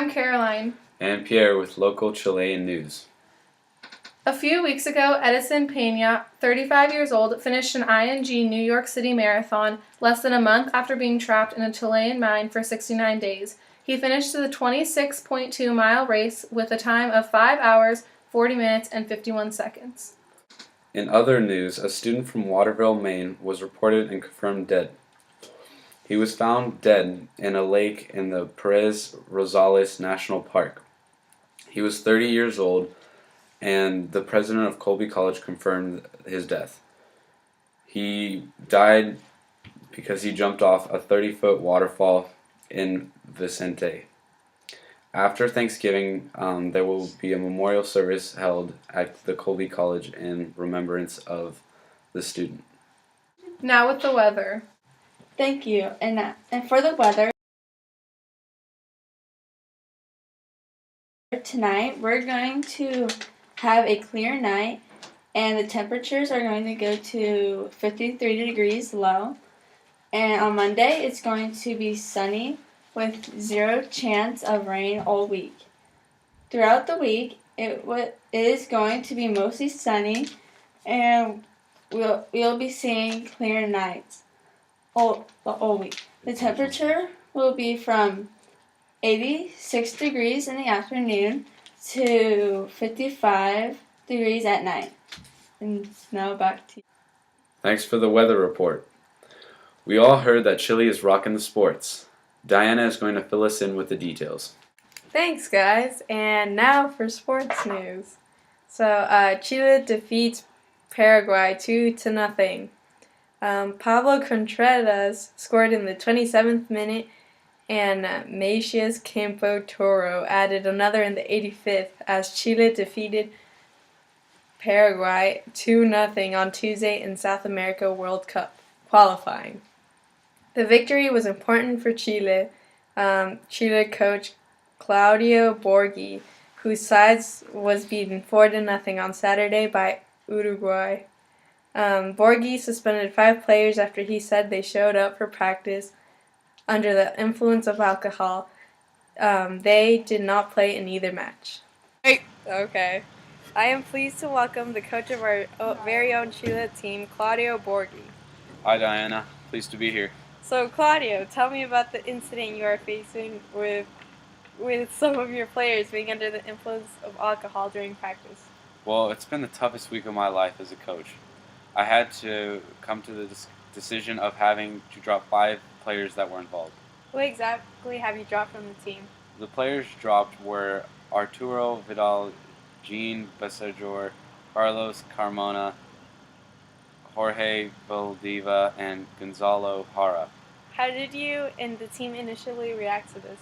I'm Caroline. And Pierre with local Chilean news. A few weeks ago, Edison Pena, 35 years old, finished an ING New York City marathon less than a month after being trapped in a Chilean mine for 69 days. He finished the 26.2-mile race with a time of 5 hours, 40 minutes, and 51 seconds. In other news, a student from Waterville, Maine was reported and confirmed dead. He was found dead in a lake in the Perez Rosales National Park. He was 30 years old, and the president of Colby College confirmed his death. He died because he jumped off a 30-foot waterfall in Vicente. After Thanksgiving, there will be a memorial service held at the Colby College in remembrance of the student. Now with the weather. Thank you. And for the weather, tonight we're going to have a clear night, and the temperatures are going to go to 53 degrees low. And on Monday, it's going to be sunny with 0 chance of rain all week. Throughout the week, it is going to be mostly sunny, and we'll be seeing clear nights all week. The temperature will be from 86 degrees in the afternoon to 55 degrees at night. And now back to you. Thanks for the weather report. We all heard that Chile is rocking the sports. Diana is going to fill us in with the details. Thanks, guys. And now for sports news. So, Chile defeats Paraguay 2-0. Pablo Contreras scored in the 27th minute, and Macias Campo Toro added another in the 85th as Chile defeated Paraguay 2-0 on Tuesday in South America World Cup qualifying. The victory was important for Chile. Chile coach Claudio Borghi, whose side was beaten 4-0 on Saturday by Uruguay. Borghi suspended 5 players after he said they showed up for practice under the influence of alcohol. They did not play in either match. Okay. I am pleased to welcome the coach of our very own Chile team, Claudio Borghi. Hi, Diana. Pleased to be here. So, Claudio, tell me about the incident you are facing with some of your players being under the influence of alcohol during practice. Well, it's been the toughest week of my life as a coach. I had to come to the decision of having to drop 5 players that were involved. Who exactly have you dropped from the team? The players dropped were Arturo Vidal, Jean Besajor, Carlos Carmona, Jorge Valdeva, and Gonzalo Jara. How did you and the team initially react to this?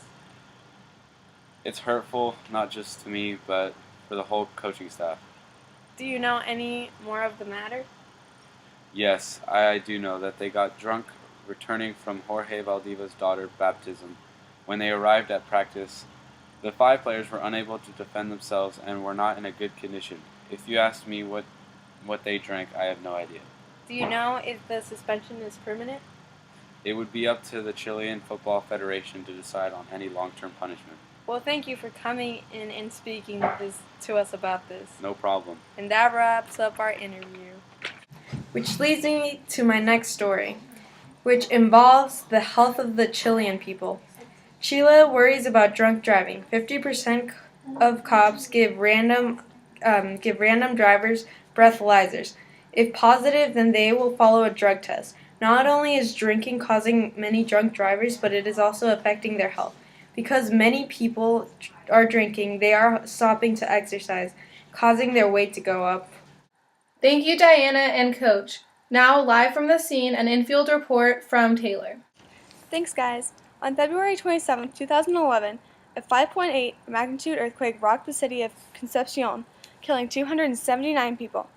It's hurtful, not just to me, but for the whole coaching staff. Do you know any more of the matter? Yes, I do know that they got drunk returning from Jorge Valdeva's daughter's baptism. When they arrived at practice, the 5 players were unable to defend themselves and were not in a good condition. If you ask me what they drank, I have no idea. Do you know if the suspension is permanent? It would be up to the Chilean Football Federation to decide on any long-term punishment. Well, thank you for coming in and speaking to us about this. No problem. And that wraps up our interview. Which leads me to my next story, which involves the health of the Chilean people. Chile worries about drunk driving. 50% of cops give random drivers breathalyzers. If positive, then they will follow a drug test. Not only is drinking causing many drunk drivers, but it is also affecting their health. Because many people are drinking, they are stopping to exercise, causing their weight to go up. Thank you, Diana and Coach. Now, live from the scene, an infield report from Taylor. Thanks, guys. On February 27, 2011, a 5.8 magnitude earthquake rocked the city of Concepcion, killing 279 people.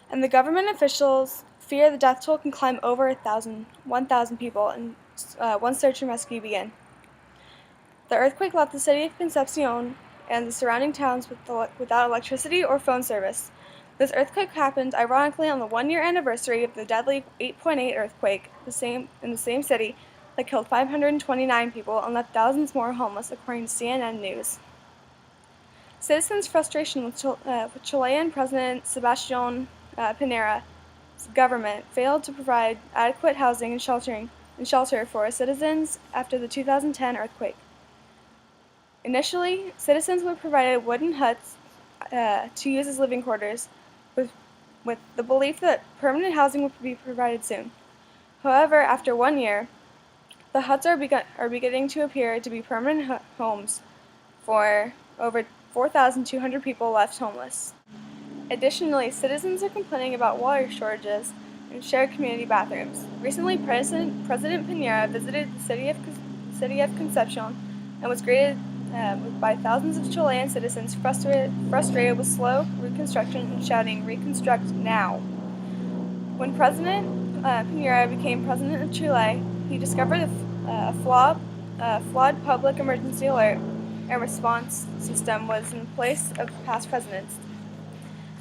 And the government officials fear the death toll can climb over 1,000 people once search and rescue begin. The earthquake left the city of Concepcion and the surrounding towns without electricity or phone service. This earthquake happened, ironically, on the 1-year anniversary of the deadly 8.8 earthquake in the same city that killed 529 people and left thousands more homeless, according to CNN News. Citizens' frustration with Chilean President Sebastián Piñera's government failed to provide adequate housing and shelter for citizens after the 2010 earthquake. Initially, citizens were provided wooden huts to use as living quarters, with the belief that permanent housing would be provided soon. However, after 1 year, the huts are beginning to appear to be permanent homes for over 4,200 people left homeless. Additionally, citizens are complaining about water shortages and shared community bathrooms. Recently, President Piñera visited the city of Concepcion and was greeted by thousands of Chilean citizens frustrated with slow reconstruction and shouting, "Reconstruct now!" When President Piñera became president of Chile, he discovered a flawed public emergency alert and response system was in place of past presidents.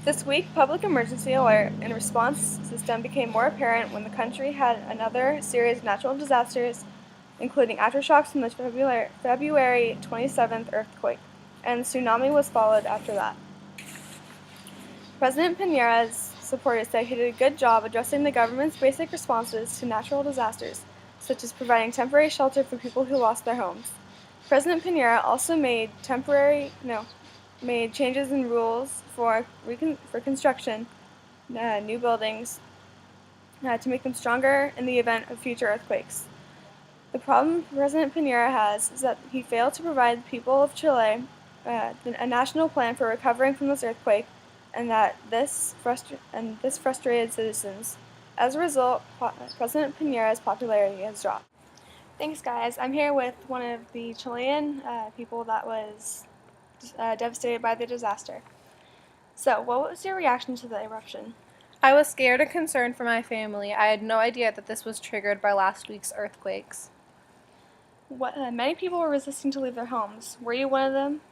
This weak public emergency alert and response system became more apparent when the country had another series of natural disasters, including aftershocks from the February 27th earthquake, and tsunami was followed after that. President Piñera's supporters say he did a good job addressing the government's basic responses to natural disasters, such as providing temporary shelter for people who lost their homes. President Piñera also made changes in rules for construction, new buildings, to make them stronger in the event of future earthquakes. The problem President Piñera has is that he failed to provide the people of Chile a national plan for recovering from this earthquake, and this frustrated citizens. As a result, President Piñera's popularity has dropped. Thanks, guys. I'm here with one of the Chilean people that was devastated by the disaster. So, what was your reaction to the eruption? I was scared and concerned for my family. I had no idea that this was triggered by last week's earthquakes. Many people were resisting to leave their homes. Were you one of them?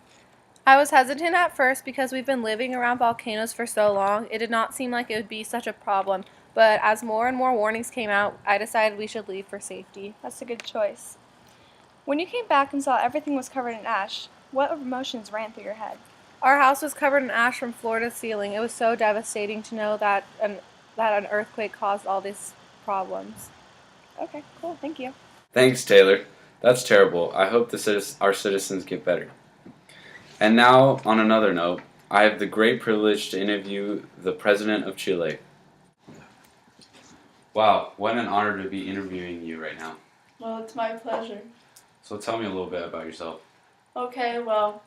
I was hesitant at first because we've been living around volcanoes for so long. It did not seem like it would be such a problem, but as more and more warnings came out, I decided we should leave for safety. That's a good choice. When you came back and saw everything was covered in ash, what emotions ran through your head? Our house was covered in ash from floor to ceiling. It was so devastating to know that an earthquake caused all these problems. Okay, cool. Thank you. Thanks, Taylor. That's terrible. I hope our citizens get better. And now, on another note, I have the great privilege to interview the President of Chile. Wow, what an honor to be interviewing you right now. Well, it's my pleasure. So tell me a little bit about yourself. Okay, well,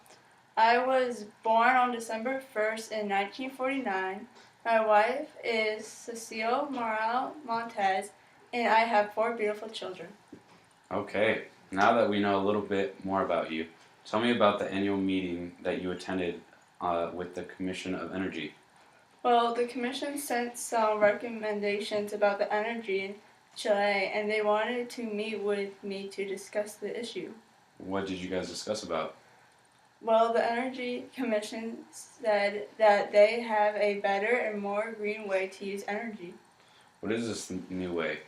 I was born on December 1st in 1949. My wife is Cecile Morales Montez, and I have 4 beautiful children. Okay, now that we know a little bit more about you, tell me about the annual meeting that you attended with the Commission of Energy. Well, the commission sent some recommendations about the energy in Chile, and they wanted to meet with me to discuss the issue. What did you guys discuss about? Well, the Energy Commission said that they have a better and more green way to use energy. What is this new way?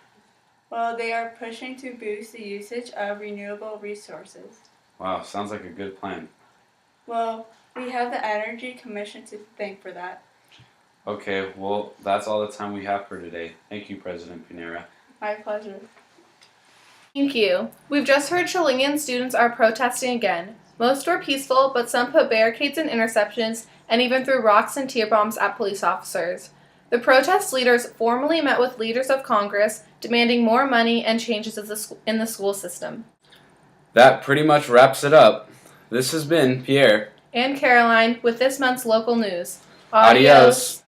Well, they are pushing to boost the usage of renewable resources. Wow, sounds like a good plan. Well, we have the Energy Commission to thank for that. Okay, well, that's all the time we have for today. Thank you, President Piñera. My pleasure. Thank you. We've just heard Chilean students are protesting again. Most were peaceful, but some put barricades and interceptions and even threw rocks and tear bombs at police officers. The protest leaders formally met with leaders of Congress, demanding more money and changes in the school system. That pretty much wraps it up. This has been Pierre And Caroline with this month's local news. Adios.